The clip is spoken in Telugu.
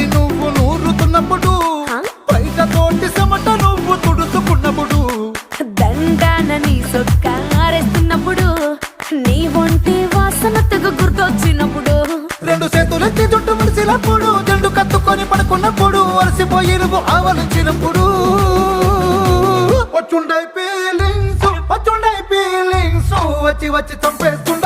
నువ్వు నూరుతున్నప్పుడు బయట తోటి చెమట నువ్వు తుడుచుకున్నప్పుడు దండాన నీ సొక్కారేస్తున్నప్పుడు నీ ఒంటి వాసన తెగ గుర్తొచ్చినప్పుడు రెండు చేతులెత్తి చుట్టు మనిషినప్పుడు జండు కత్తుకొని పడుకున్నప్పుడు అలసిపోయి నువ్వు ఆవలించినప్పుడు వచ్చుండై ఫీలింగ్స్ వచ్చి వచ్చి చంపేస్తుండ